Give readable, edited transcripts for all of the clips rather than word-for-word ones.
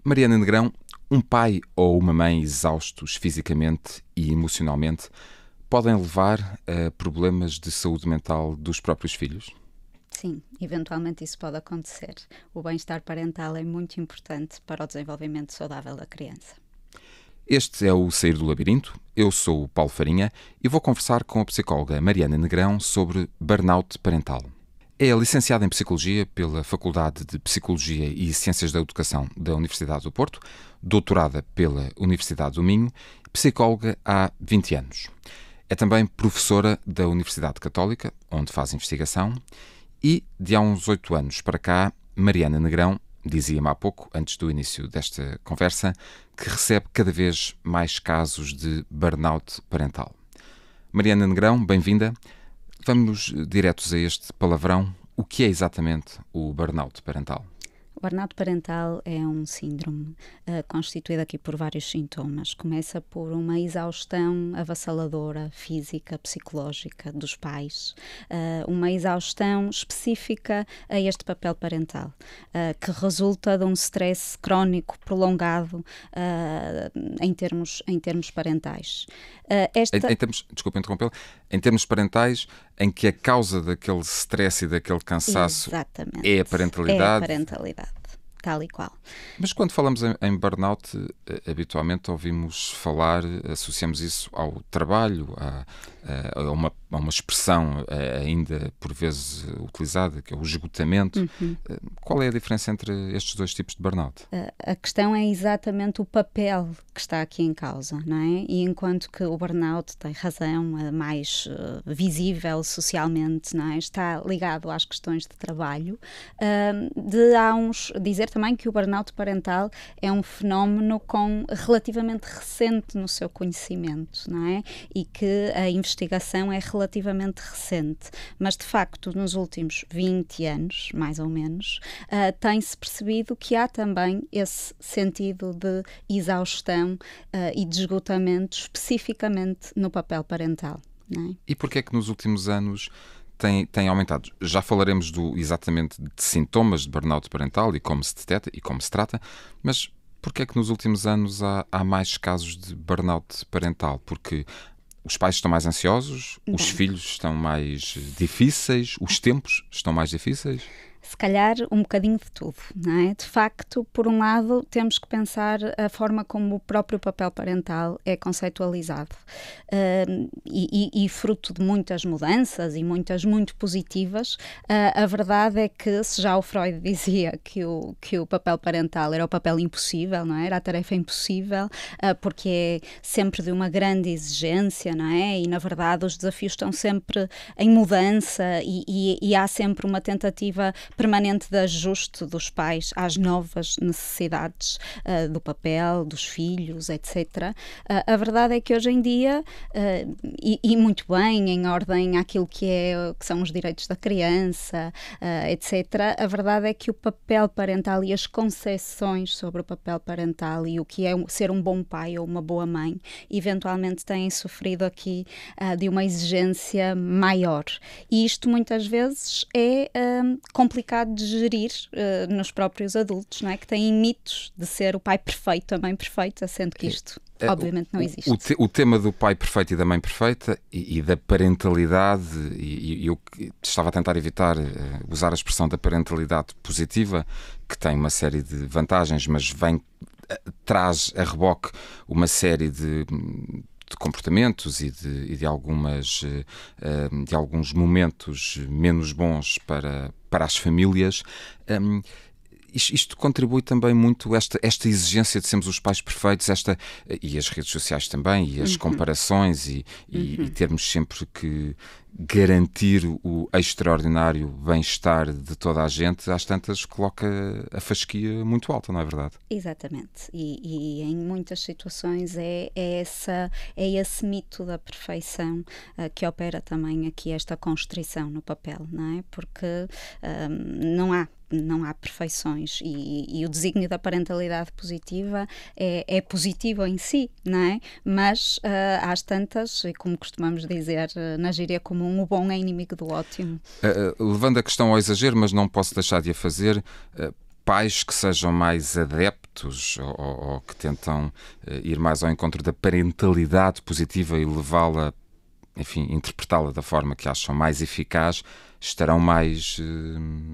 Mariana Negrão, um pai ou uma mãe exaustos fisicamente e emocionalmente podem levar a problemas de saúde mental dos próprios filhos? Sim, eventualmente isso pode acontecer. O bem-estar parental é muito importante para o desenvolvimento saudável da criança. Este é o Sair do Labirinto. Eu sou o Paulo Farinha e vou conversar com a psicóloga Mariana Negrão sobre burnout parental. É licenciada em Psicologia pela Faculdade de Psicologia e Ciências da Educação da Universidade do Porto, doutorada pela Universidade do Minho, psicóloga há 20 anos. É também professora da Universidade Católica, onde faz investigação, e de há uns 8 anos para cá, Mariana Negrão, dizia-me há pouco, antes do início desta conversa, que recebe cada vez mais casos de burnout parental. Mariana Negrão, bem-vinda. Vamos diretos a este palavrão. O que é exatamente o burnout parental? O burnout parental é um síndrome constituído aqui por vários sintomas. Começa por uma exaustão avassaladora, física, psicológica dos pais, uma exaustão específica a este papel parental, que resulta de um stress crónico, prolongado em termos parentais. Desculpe interrompê-lo, em termos parentais, em que a causa daquele stress e daquele cansaço é a parentalidade. É a parentalidade, tal e qual. Mas quando falamos em burnout, habitualmente ouvimos falar, associamos isso ao trabalho, a uma expressão ainda por vezes utilizada, que é o esgotamento. Qual é a diferença entre estes dois tipos de burnout? A questão é exatamente o papel que está aqui em causa, não é? E enquanto que o burnout tem razão, é mais visível socialmente, não é? Está ligado às questões de trabalho, dizer também que o burnout parental é um fenómeno relativamente recente no seu conhecimento, não é? E que a investigação é relativamente recente, mas de facto nos últimos 20 anos, mais ou menos, tem-se percebido que há também esse sentido de exaustão e de esgotamento especificamente no papel parental, não é? E porquê é que nos últimos anos tem aumentado? Já falaremos exatamente de sintomas de burnout parental e como se detecta e como se trata, mas porquê é que nos últimos anos há mais casos de burnout parental? Porque os pais estão mais ansiosos, os filhos estão mais difíceis, os tempos estão mais difíceis? Se calhar um bocadinho de tudo, não é? De facto, por um lado, temos que pensar a forma como o próprio papel parental é conceitualizado. E fruto de muitas mudanças e muitas muito positivas, a verdade é que, se já o Freud dizia que o papel parental era o papel impossível, não é? Era a tarefa impossível, porque é sempre de uma grande exigência, não é? E, na verdade, os desafios estão sempre em mudança e há sempre uma tentativa permanente de ajuste dos pais às novas necessidades do papel, dos filhos, etc. A verdade é que hoje em dia, e muito bem, em ordem àquilo que são os direitos da criança, etc., a verdade é que o papel parental e as concepções sobre o papel parental e o que é ser um bom pai ou uma boa mãe, eventualmente têm sofrido aqui de uma exigência maior. E isto muitas vezes é complicado de gerir nos próprios adultos, não é? Que têm mitos de ser o pai perfeito, a mãe perfeita, sendo que isto obviamente não existe. O tema do pai perfeito e da mãe perfeita e da parentalidade, e eu estava a tentar evitar usar a expressão da parentalidade positiva, que tem uma série de vantagens, mas traz a reboque uma série de comportamentos e de alguns momentos menos bons para as famílias. Isto contribui também muito, esta exigência de sermos os pais perfeitos, e as redes sociais também, e as comparações, e termos sempre que garantir o extraordinário bem-estar de toda a gente, às tantas coloca a fasquia muito alta, não é verdade? Exatamente, e em muitas situações é esse mito da perfeição que opera também aqui esta constrição no papel, não é? Porque não há perfeições e o desígnio da parentalidade positiva é positivo em si, não é? Mas às tantas, e como costumamos dizer na gíria comum, o bom é inimigo do ótimo. Levando a questão ao exagero, mas não posso deixar de a fazer, pais que sejam mais adeptos ou que tentam ir mais ao encontro da parentalidade positiva e levá-la, enfim, interpretá-la da forma que acham mais eficaz, estarão mais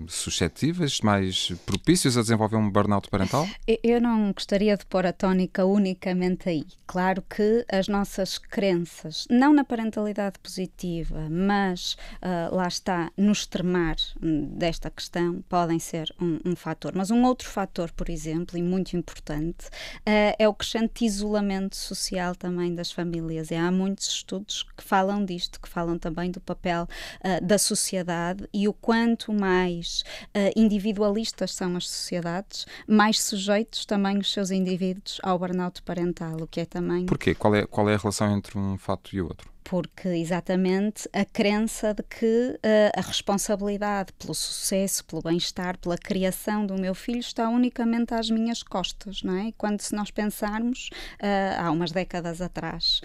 suscetíveis, mais propícios a desenvolver um burnout parental? Eu não gostaria de pôr a tónica unicamente aí. Claro que as nossas crenças, não na parentalidade positiva, mas lá está, no extremar desta questão, podem ser um fator. Mas um outro fator, por exemplo, e muito importante, é o crescente isolamento social também das famílias. E há muitos estudos que falam disto, que falam também do papel da sociedade, e o quanto mais individualistas são as sociedades, mais sujeitos também os seus indivíduos ao burnout parental, o que é também... Porquê? Qual é a relação entre um fato e o outro? Porque, exatamente, a crença de que a responsabilidade pelo sucesso, pelo bem-estar, pela criação do meu filho está unicamente às minhas costas, não é? E quando, se nós pensarmos, há umas décadas atrás,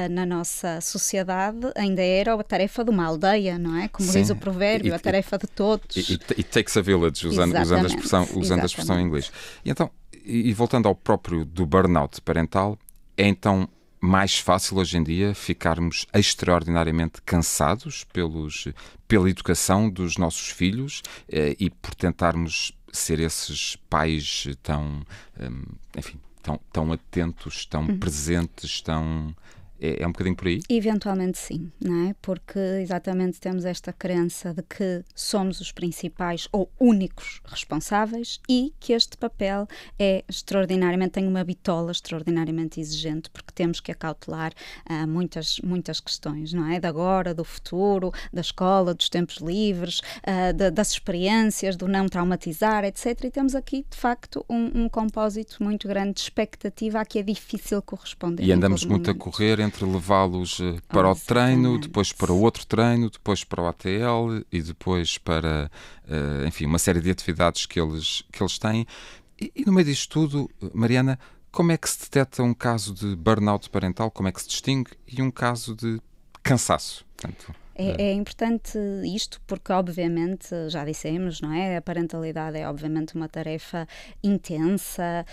na nossa sociedade, ainda era a tarefa de uma aldeia, não é? Como diz o provérbio, a tarefa de todos. It takes a village, usando a expressão em inglês. E então, voltando ao próprio do burnout parental, é então mais fácil hoje em dia ficarmos extraordinariamente cansados pela educação dos nossos filhos e por tentarmos ser esses pais tão atentos, tão presentes, É um bocadinho por aí? Eventualmente sim, não é? Porque exatamente temos esta crença de que somos os principais ou únicos responsáveis e que este papel é tem uma bitola extraordinariamente exigente, porque temos que acautelar muitas questões, não é? De agora, do futuro, da escola, dos tempos livres, das experiências, do não traumatizar, etc. E temos aqui, de facto, um compósito muito grande de expectativa a que é difícil corresponder. E andamos muito a correr entre levá-los para o treino, depois para o outro treino, depois para o ATL e depois para, enfim, uma série de atividades que eles têm. E no meio disto tudo, Mariana, como é que se detecta um caso de burnout parental? Como é que se distingue? E um caso de cansaço? Portanto, É importante isto porque, obviamente, já dissemos, não é? A parentalidade é, obviamente, uma tarefa intensa,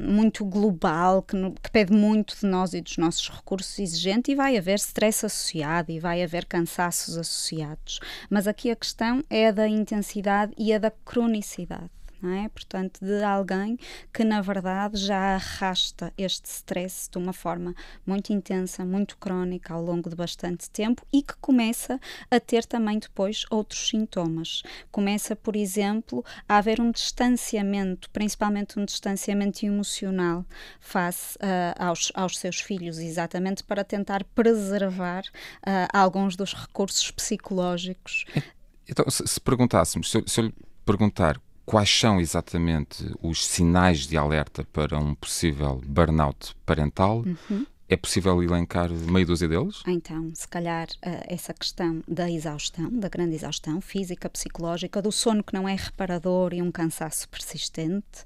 muito global, que pede muito de nós e dos nossos recursos, exigente, e vai haver stress associado e vai haver cansaços associados. Mas aqui a questão é a da intensidade e a da cronicidade. Não é? Portanto, de alguém que na verdade já arrasta este stress de uma forma muito intensa, muito crónica ao longo de bastante tempo e que começa a ter também depois outros sintomas. Começa, por exemplo, a haver um distanciamento, principalmente um distanciamento emocional face aos seus filhos, exatamente para tentar preservar alguns dos recursos psicológicos. Então, se perguntássemos, se eu lhe perguntar quais são exatamente os sinais de alerta para um possível burnout parental, é possível elencar meia dúzia deles? Então, se calhar, essa questão da exaustão, da grande exaustão física, psicológica, do sono que não é reparador e um cansaço persistente,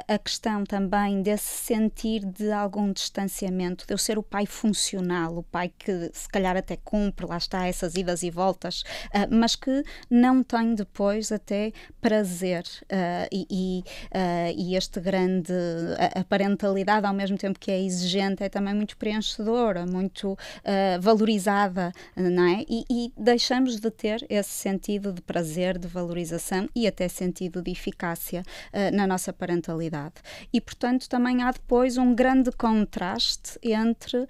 a questão também desse sentir de algum distanciamento, de eu ser o pai funcional, o pai que se calhar até cumpre, lá está, essas idas e voltas, mas que não tem depois até prazer e este grande... A parentalidade, ao mesmo tempo que é exigente, é também muito preenchedora, muito valorizada, não é? E deixamos de ter esse sentido de prazer, de valorização e até sentido de eficácia na nossa parentalidade. E, portanto, também há depois um grande contraste entre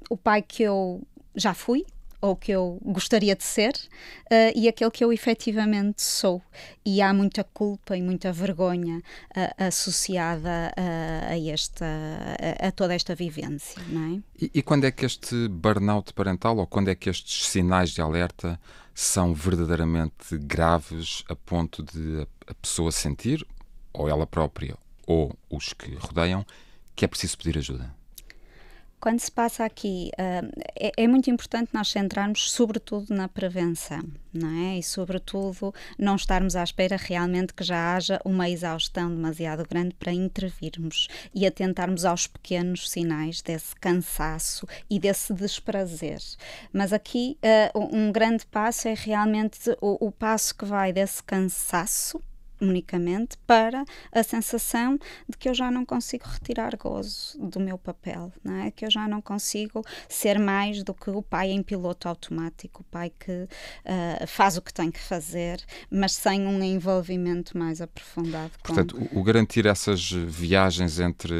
o pai que eu já fui, ou que eu gostaria de ser, e aquele que eu efetivamente sou. E há muita culpa e muita vergonha associada a toda esta vivência, não é? E quando é que este burnout parental, ou quando é que estes sinais de alerta são verdadeiramente graves a ponto de a pessoa sentir, ou ela própria, ou os que rodeiam, que é preciso pedir ajuda? Quando se passa aqui, é muito importante nós centrarmos sobretudo na prevenção, não é? E sobretudo não estarmos à espera realmente que já haja uma exaustão demasiado grande para intervirmos e atentarmos aos pequenos sinais desse cansaço e desse desprazer. Mas aqui um grande passo é realmente o passo que vai desse cansaço unicamente para a sensação de que eu já não consigo retirar gozo do meu papel, não é? Que eu já não consigo ser mais do que o pai em piloto automático, o pai que faz o que tem que fazer, mas sem um envolvimento mais aprofundado. Portanto, o garantir essas viagens entre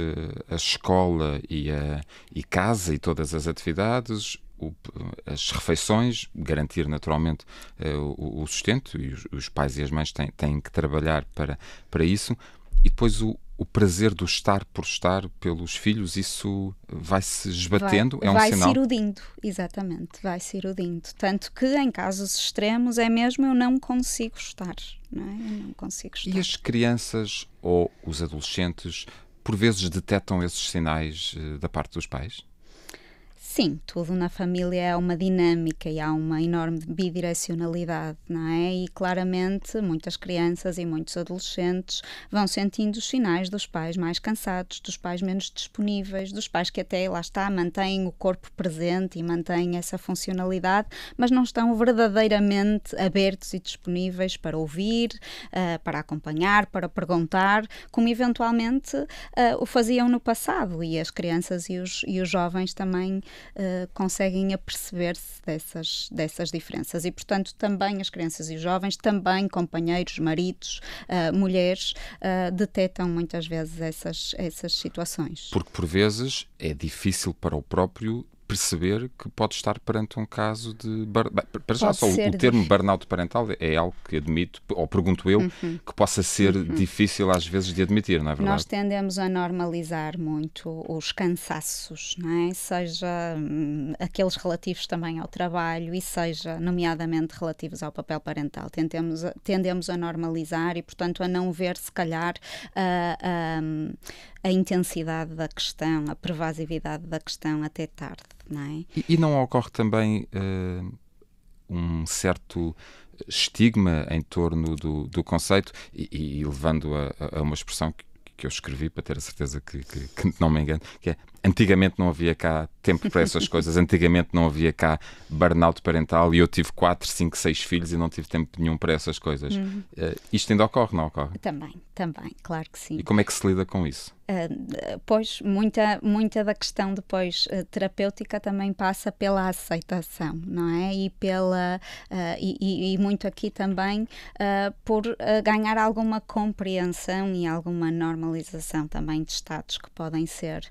a escola e casa e todas as atividades, as refeições, garantir naturalmente o sustento, e os pais e as mães têm que trabalhar para isso, e depois o prazer do estar por estar pelos filhos, isso vai-se esbatendo, é um sinal. Vai-se erudindo, exatamente, vai-se erudindo. Tanto que em casos extremos é mesmo eu não consigo estar, não é? Eu não consigo estar. E as crianças ou os adolescentes, por vezes, detectam esses sinais da parte dos pais? Sim, tudo na família é uma dinâmica e há uma enorme bidirecionalidade, não é? E claramente muitas crianças e muitos adolescentes vão sentindo os sinais dos pais mais cansados, dos pais menos disponíveis, dos pais que até, lá está, mantêm o corpo presente e mantêm essa funcionalidade, mas não estão verdadeiramente abertos e disponíveis para ouvir, para acompanhar, para perguntar, como eventualmente o faziam no passado, e as crianças e os jovens também conseguem aperceber-se dessas diferenças, e portanto também as crianças e os jovens, também companheiros, maridos, mulheres, detectam muitas vezes essas situações. Porque por vezes é difícil para o próprio perceber que pode estar perante um caso de... Para já só o termo burnout parental é algo que admito, ou pergunto eu, que possa ser difícil às vezes de admitir, não é verdade? Nós tendemos a normalizar muito os cansaços, não é? Seja aqueles relativos também ao trabalho e seja, nomeadamente, relativos ao papel parental. Tendemos a normalizar e, portanto, a não ver, se calhar, a intensidade da questão, a pervasividade da questão até tarde. Não é? E não ocorre também um certo estigma em torno do conceito, e levando a uma expressão que eu escrevi para ter a certeza que não me engano, que é: antigamente não havia cá tempo para essas coisas, antigamente não havia cá burnout parental, e eu tive 4, 5, 6 filhos e não tive tempo nenhum para essas coisas. Isto ainda ocorre, não ocorre? Também, claro que sim. E como é que se lida com isso? Pois, muita da questão depois terapêutica também passa pela aceitação, não é? E muito aqui também por ganhar alguma compreensão e alguma normalização também de estados que podem ser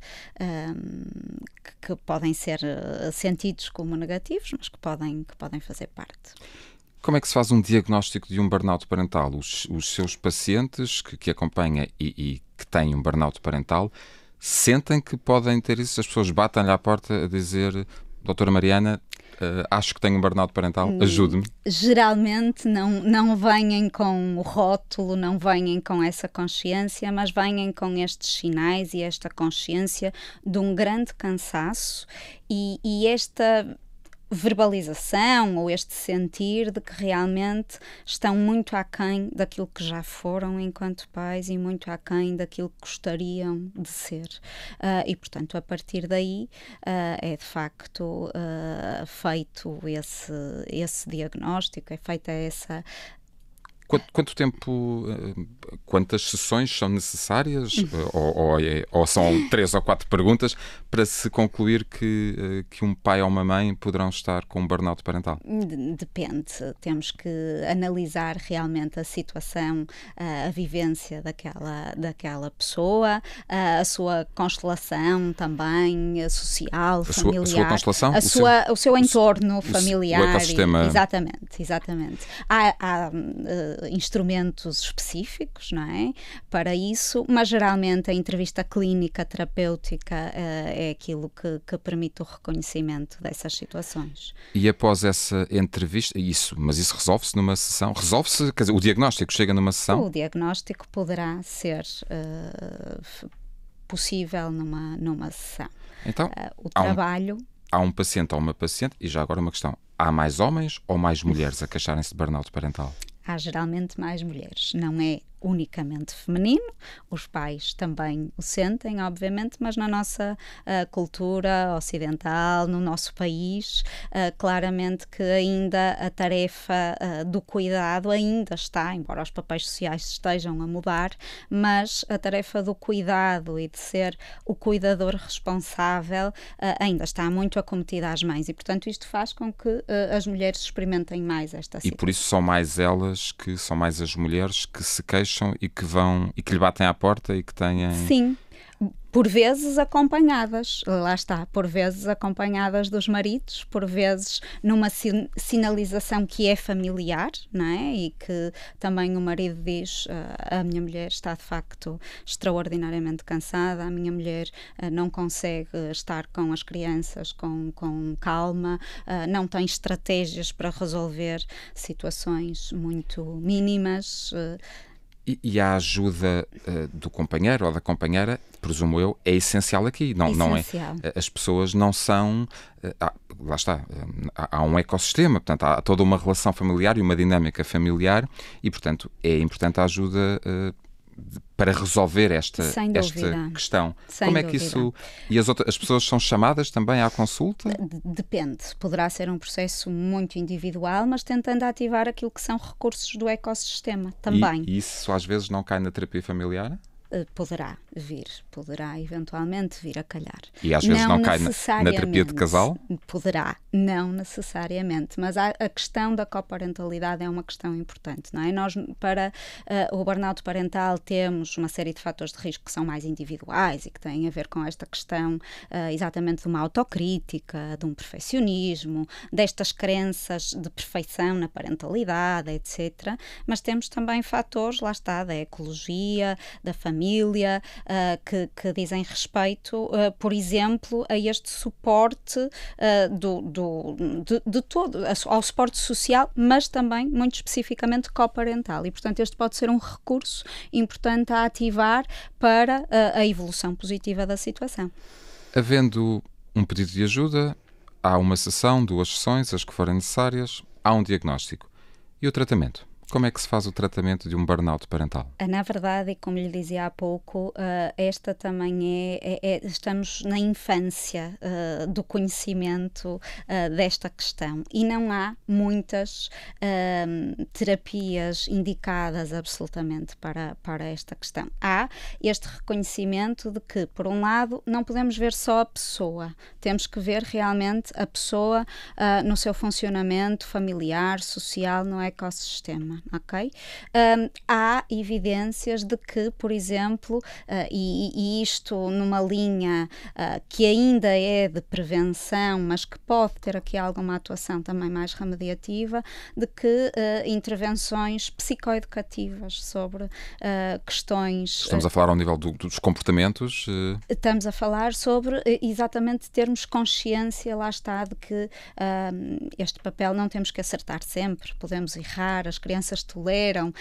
sentidos como negativos, mas que podem fazer parte. Como é que se faz um diagnóstico de um burnout parental? Os seus pacientes que acompanha e que têm um burnout parental sentem que podem ter isso? As pessoas batem-lhe à porta a dizer: doutora Mariana, acho que tenho um burnout parental, ajude-me. Geralmente não vêm com o rótulo, não vêm com essa consciência, mas vêm com estes sinais e esta consciência de um grande cansaço e esta verbalização ou este sentir de que realmente estão muito aquém daquilo que já foram enquanto pais e muito aquém daquilo que gostariam de ser. E, portanto, a partir daí é de facto feito esse diagnóstico, é feita essa... Quanto tempo, quantas sessões são necessárias, ou são 3 ou 4 perguntas, para se concluir que um pai ou uma mãe poderão estar com um burnout parental? Depende. Temos que analisar realmente a situação, a vivência daquela pessoa, a sua constelação também, social, familiar. A sua constelação? O seu entorno familiar. O ecossistema. Exatamente. Há instrumentos específicos, não é? Para isso, mas geralmente a entrevista clínica terapêutica é aquilo que permite o reconhecimento dessas situações. E após essa entrevista, mas isso resolve-se numa sessão? Resolve-se, quer dizer, o diagnóstico chega numa sessão? O diagnóstico poderá ser possível numa sessão. Então, o trabalho... Há um paciente ou uma paciente, e já agora uma questão: há mais homens ou mais mulheres a queixarem-se de burnout parental? Há geralmente mais mulheres. Não é unicamente feminino, os pais também o sentem, obviamente, mas na nossa cultura ocidental, no nosso país, claramente que ainda a tarefa do cuidado ainda está, embora os papéis sociais estejam a mudar, mas a tarefa do cuidado e de ser o cuidador responsável ainda está muito acometida às mães e, portanto, isto faz com que as mulheres experimentem mais esta situação. E por isso são mais elas, que são mais as mulheres que se queixam e que vão e que lhe batem à porta e que têm... Sim. Por vezes acompanhadas, lá está, por vezes acompanhadas dos maridos, por vezes numa sinalização que é familiar, não é? E que também o marido diz, a minha mulher está de facto extraordinariamente cansada, a minha mulher não consegue estar com as crianças com calma, não tem estratégias para resolver situações muito mínimas. E a ajuda do companheiro ou da companheira, presumo eu, é essencial aqui. Não é? As pessoas não são... lá está, há um ecossistema, portanto, há toda uma relação familiar e uma dinâmica familiar e, portanto, é importante a ajuda para resolver esta questão. Sem Como é dúvida. que isso... E as pessoas são chamadas também à consulta? Depende. Poderá ser um processo muito individual, mas tentando ativar aquilo que são recursos do ecossistema também. E isso às vezes não cai na terapia familiar? Poderá eventualmente vir a calhar. E às vezes não cai na terapia de casal? Poderá, não necessariamente, mas a questão da coparentalidade é uma questão importante, não é? Nós, para o burnout parental, temos uma série de fatores de risco que são mais individuais e que têm a ver com esta questão exatamente de uma autocrítica, de um perfeccionismo, destas crenças de perfeição na parentalidade, etc. Mas temos também fatores, lá está, da ecologia, da família, que dizem respeito, por exemplo, a este suporte de todo, ao suporte social, mas também, muito especificamente, coparental. E, portanto, este pode ser um recurso importante a ativar para a evolução positiva da situação. Havendo um pedido de ajuda, há uma sessão, 2 sessões, as que forem necessárias, há um diagnóstico. E o tratamento? Como é que se faz o tratamento de um burnout parental? Na verdade, e como lhe dizia há pouco, esta também estamos na infância do conhecimento desta questão e não há muitas terapias indicadas absolutamente para esta questão. Há este reconhecimento de que, por um lado, não podemos ver só a pessoa, temos que ver realmente a pessoa no seu funcionamento familiar, social, no ecossistema. Ok? Há evidências de que, por exemplo, e isto numa linha que ainda é de prevenção, mas que pode ter aqui alguma atuação também mais remediativa, de que intervenções psicoeducativas sobre questões... Estamos a falar ao nível dos comportamentos? Estamos a falar sobre exatamente termos consciência, lá está, de que este papel não temos que acertar sempre, podemos errar, as crianças toleram,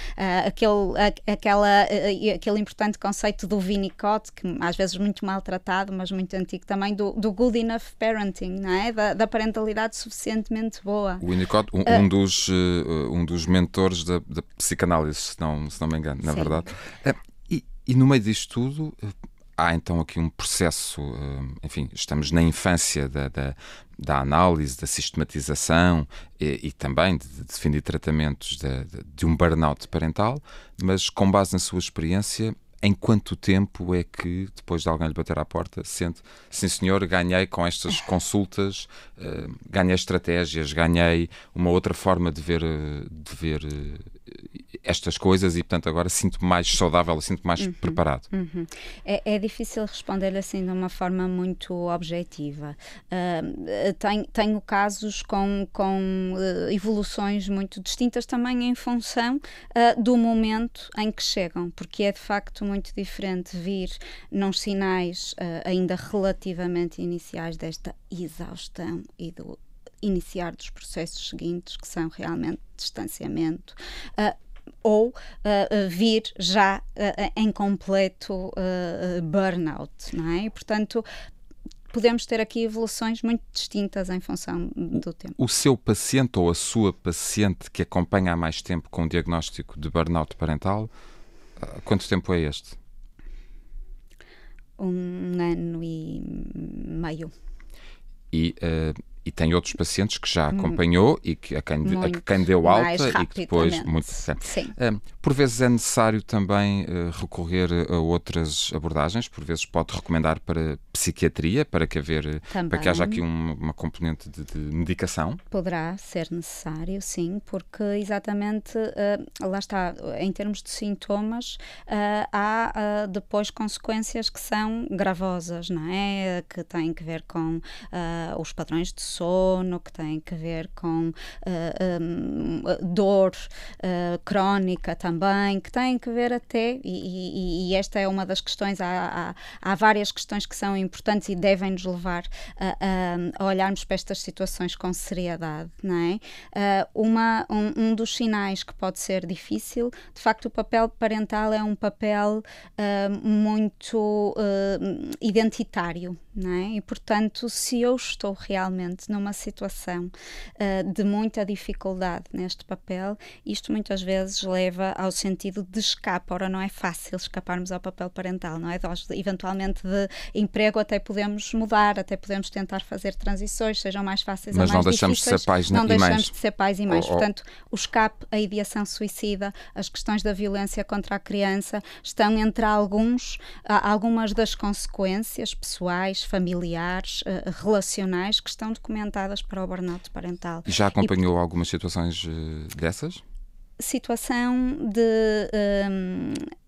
aquele importante conceito do Winnicott, que às vezes muito maltratado, mas muito antigo também, do good enough parenting, não é? Da parentalidade suficientemente boa. O Winnicott, um dos mentores da psicanálise, se não me engano, na verdade. E no meio disto tudo... Há então aqui um processo, enfim, estamos na infância da análise, da sistematização e também de definir tratamentos de um burnout parental, mas com base na sua experiência, em quanto tempo é que, depois de alguém lhe bater à porta, sente, sim senhor, ganhei com estas consultas, ganhei estratégias, ganhei uma outra forma de ver estas coisas e, portanto, agora sinto-me mais saudável, sinto-me mais preparado. É difícil responder assim de uma forma muito objetiva. Tenho casos com evoluções muito distintas também em função do momento em que chegam, porque é de facto muito diferente vir nos sinais ainda relativamente iniciais desta exaustão e do iniciar dos processos seguintes, que são realmente distanciamento, ou vir já em completo burnout, não é? E, portanto, podemos ter aqui evoluções muito distintas em função do tempo. O seu paciente ou a sua paciente que acompanha há mais tempo com o diagnóstico de burnout parental, Quanto tempo é este? 1 ano e meio. E tem outros pacientes que já acompanhou e a quem deu alta e que depois... Muito, sim. Por vezes é necessário também recorrer a outras abordagens, por vezes pode recomendar para psiquiatria, para que haja aqui uma componente de medicação. Poderá ser necessário, sim, porque exatamente, lá está, em termos de sintomas, há depois consequências que são gravosas, não é? Que têm que ver com os padrões de sono, que têm que ver com dor crónica também, que têm que ver até, e esta é uma das questões, há várias questões que são importantes e devem nos levar a olharmos para estas situações com seriedade, não é? Um dos sinais que pode ser difícil, de facto o papel parental é um papel muito identitário, não é? E portanto, se eu estou realmente numa situação de muita dificuldade neste papel, isto muitas vezes leva ao sentido de escape. Ora, não é fácil escaparmos ao papel parental, não é? Nós, eventualmente, de emprego até podemos mudar, até podemos tentar fazer transições, sejam mais fáceis ou mais difíceis. Mas não deixamos de ser pais e mães. Não deixamos de ser pais e mães. Portanto, o escape, a ideação suicida, as questões da violência contra a criança estão entre algumas das consequências pessoais, familiares, relacionais que estão documentadas para o burnout parental. E já acompanhou algumas situações dessas? Situação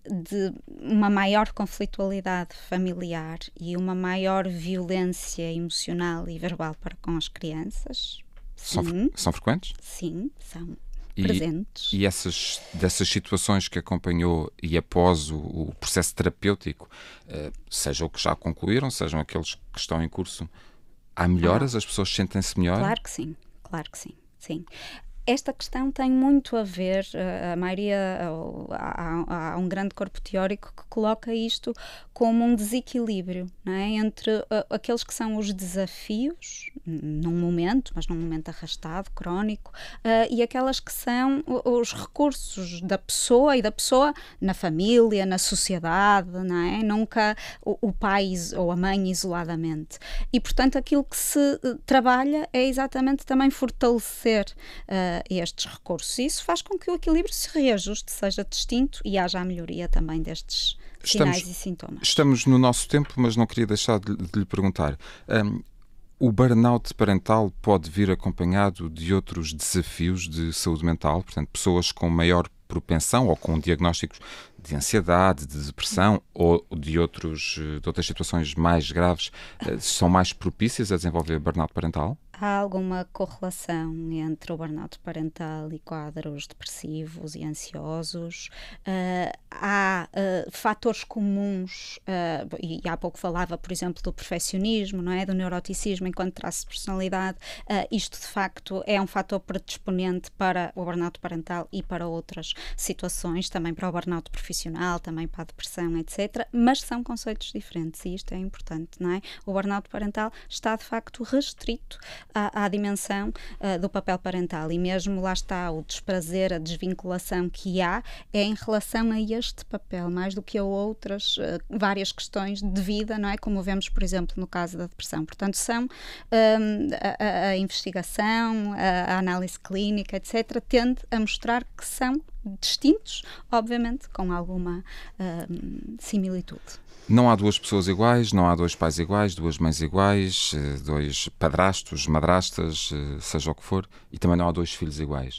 de uma maior conflitualidade familiar e uma maior violência emocional e verbal para com as crianças. Sim. São frequentes? Sim, são presentes. E dessas situações que acompanhou e após o processo terapêutico, seja o que já concluíram, sejam aqueles que estão em curso, há melhoras? As pessoas sentem-se melhor? Claro que sim, claro que sim, sim. Esta questão tem muito a ver, a maioria, há um grande corpo teórico que coloca isto como um desequilíbrio, não é? Entre aqueles que são os desafios, num momento, mas num momento arrastado, crónico, e aquelas que são os recursos da pessoa e da pessoa na família, na sociedade, não é? Nunca o pai ou a mãe isoladamente. E, portanto, aquilo que se trabalha é exatamente também fortalecer estes recursos. E isso faz com que o equilíbrio se reajuste, seja distinto e haja a melhoria também destes sinais e sintomas. Estamos no nosso tempo, mas não queria deixar de lhe perguntar. O burnout parental pode vir acompanhado de outros desafios de saúde mental, portanto, pessoas com maior propensão ou com diagnósticos de ansiedade, de depressão ou de outras situações mais graves, são mais propícias a desenvolver burnout parental? Há alguma correlação entre o burnout parental e quadros depressivos e ansiosos. Há fatores comuns, e há pouco falava, por exemplo, do perfeccionismo, não é? Do neuroticismo enquanto traço de personalidade. Isto, de facto, é um fator predisponente para o burnout parental e para outras situações, também para o burnout profissional, também para a depressão, etc. Mas são conceitos diferentes e isto é importante, não é? O burnout parental está, de facto, restrito à dimensão do papel parental e mesmo lá está o desprazer, a desvinculação que há é em relação a este papel, mais do que a outras várias questões de vida, não é? Como vemos, por exemplo, no caso da depressão. Portanto, são a investigação, a análise clínica, etc., tende a mostrar que são distintos, obviamente, com alguma similitude. Não há duas pessoas iguais, não há dois pais iguais, duas mães iguais, dois padrastos, madrastas, seja o que for, e também não há dois filhos iguais.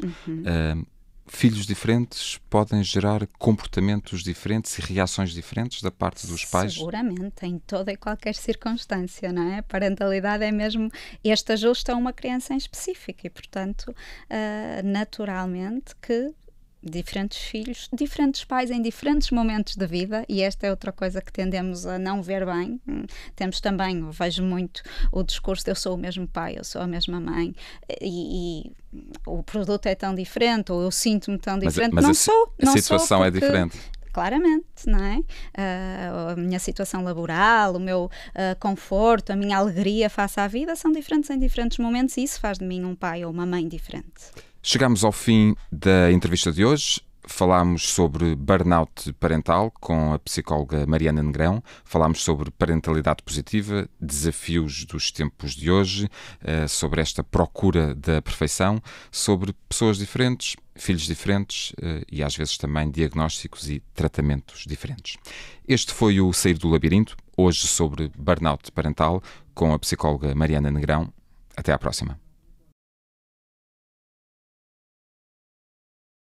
Filhos diferentes podem gerar comportamentos diferentes e reações diferentes da parte dos pais? Seguramente, em toda e qualquer circunstância, não é? A parentalidade é mesmo este ajuste a uma criança em específico e, portanto, naturalmente que diferentes filhos, diferentes pais em diferentes momentos da vida, e esta é outra coisa que tendemos a não ver bem. Temos também, eu vejo muito o discurso de eu sou o mesmo pai, eu sou a mesma mãe e o produto é tão diferente, ou eu sinto-me tão diferente. Mas não a situação é diferente. Claramente, não é? A minha situação laboral, o meu conforto, a minha alegria face à vida são diferentes em diferentes momentos e isso faz de mim um pai ou uma mãe diferente. Chegamos ao fim da entrevista de hoje. falámos sobre burnout parental com a psicóloga Mariana Negrão, falámos sobre parentalidade positiva, desafios dos tempos de hoje, sobre esta procura da perfeição, sobre pessoas diferentes, filhos diferentes e às vezes também diagnósticos e tratamentos diferentes. Este foi o Sair do Labirinto, hoje sobre burnout parental com a psicóloga Mariana Negrão. Até à próxima.